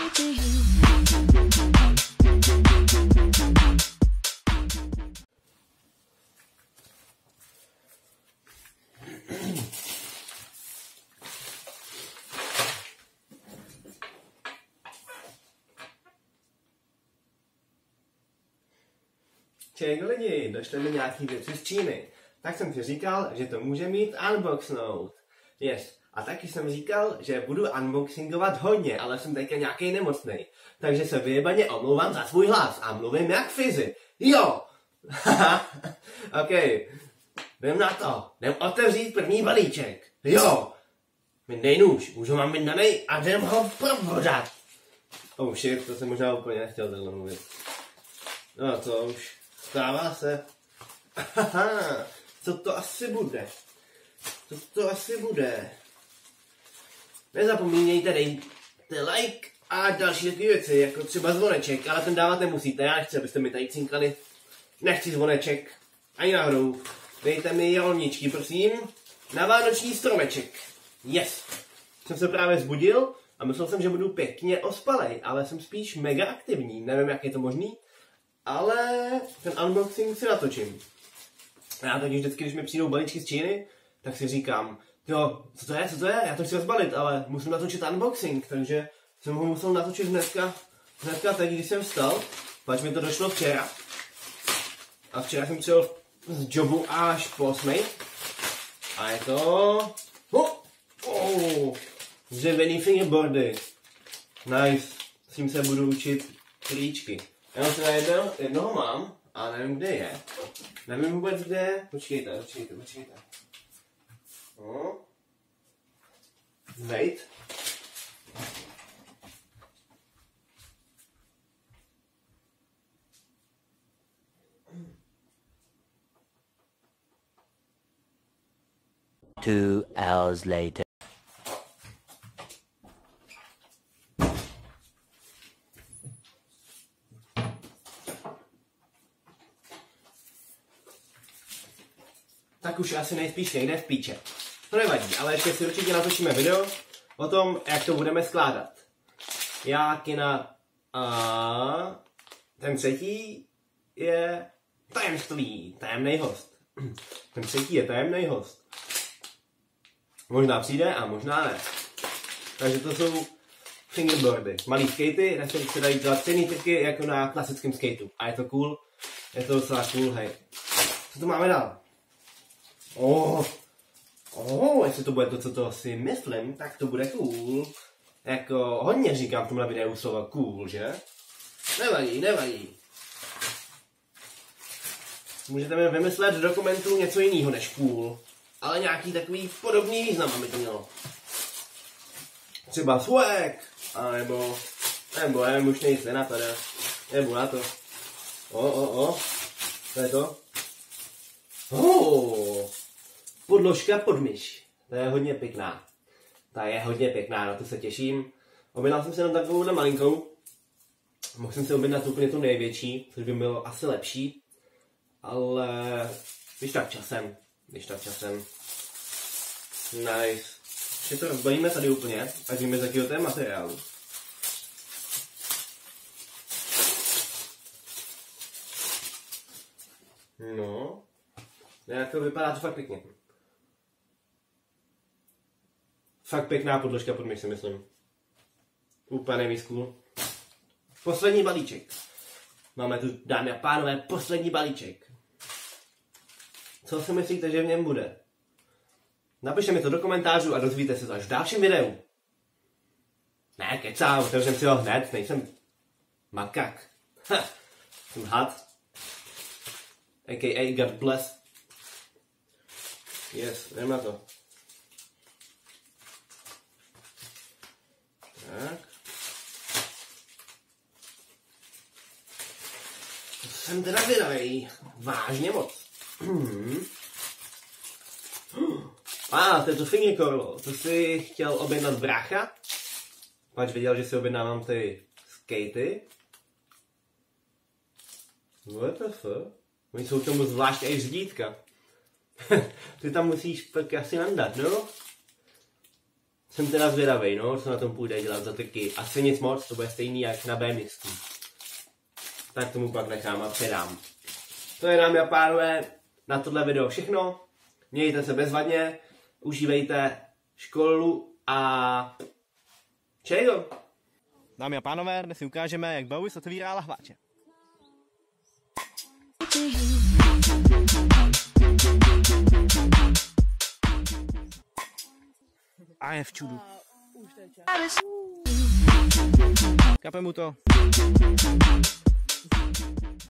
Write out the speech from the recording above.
Ček lidi, došly mi nějaký věci z Číny. Tak jsem si říkal, že to může mít unboxnout. Yes. A taky jsem říkal, že budu unboxingovat hodně, ale jsem teďka nějaký nemocnej. Takže se vyjebaně omlouvám za svůj hlas a mluvím jak fyzik. Jo! OK. Jdem na to. Jdem otevřít první balíček. Jo! Vyndej nůž, už ho mám vyndanej a jdem ho probodat. Oh shit, to jsem možná úplně nechtěl takhle mluvit. No to už stává se. Co to asi bude? Co to asi bude? Nezapomínejte, dejte like a další takové věci, jako třeba zvoneček, ale ten dávat nemusíte, já nechci, abyste mi tady cinkali. Nechci zvoneček, ani náhodou. Dejte mi jeloničky, prosím, na vánoční stromeček. Yes! Jsem se právě zbudil a myslel jsem, že budu pěkně ospalej, ale jsem spíš mega aktivní, nevím, jak je to možný, ale ten unboxing si natočím. Já totiž vždycky, když mi přijdou balíčky z Číny, tak si říkám, jo, co to je, já to chci rozbalit, ale musím natočit unboxing, takže jsem ho musel natočit hnedka teď, když jsem vstal, pač mi to došlo včera. A včera jsem přijel z jobu až po 8. A je to... dřevěný fingerboardy. Nice. S tím se budu učit tričky. Jenom teda jednoho mám, a nevím, kde je. Nevím vůbec, kde je. Počkejte. No. Wait. Two hours later. Tak už asi nejspíš nejde v píče. To nevadí, ale ještě si určitě natočíme video o tom, jak to budeme skládat. Já, Kina a ten třetí je tajemství, tajemný host. Ten třetí je tajemný host. Možná přijde a možná ne. Takže to jsou fingerboardy. Malý skatey, na kterých se dají dělat stejný triky jako na klasickém skateu. A je to cool. Je to docela cool, hej. Co tu máme dál? Jestli to bude to, co to si myslím, tak to bude cool. Jako hodně říkám v tomhle videu slova cool, že? Nevadí. Můžete mi vymyslet do dokumentu něco jiného než cool. Ale nějaký takový podobný význam, aby to mělo. Třeba swag, nebo nevím, už nejsi nenapadá. Nebo na to. To je to. Podložka pod myš. To je hodně pěkná. Na to se těším. Objednal jsem se na takovouhle malinkou. Mohl jsem si objednat úplně tu největší, což by bylo asi lepší. Ale když tak časem. Nice. Ještě to rozbalíme tady úplně, ať víme, z jakého to je materiálu. No. Jako vypadá to fakt pěkně. Fakt pěkná podložka pod myš, si myslím. Úplně nejvíc cool. Poslední balíček. Máme tu, dámy a pánové, poslední balíček. Co si myslíte, že v něm bude? Napište mi to do komentářů a dozvíte se to až v dalším videu. Ne, kecám, otevřem si ho hned, nejsem makak. Jsem had. A.k.a. God bless. Yes, jdem na to. Tak. Jsem teda vydavej. Vážně moc. To je to fingerkorlo. To si chtěl objednat brácha. Pač viděl, že si objednávám ty skatey. What the fuck? Oni jsou k tomu zvlášť i řídítka. Ty tam musíš pak asi nandat, no? Jsem teda zvědavej, no, co na tom půjde dělat za triky. Asi nic moc, to bude stejný jak na BMXku. Tak tomu pak nechám a předám. To je, dámy a pánové, na tohle video všechno. Mějte se bezvadně, užívejte školu a čeho? Dámy a pánové, dnes si ukážeme, jak Bowis otevírá lahváče. A je v čudu. Kape mu to.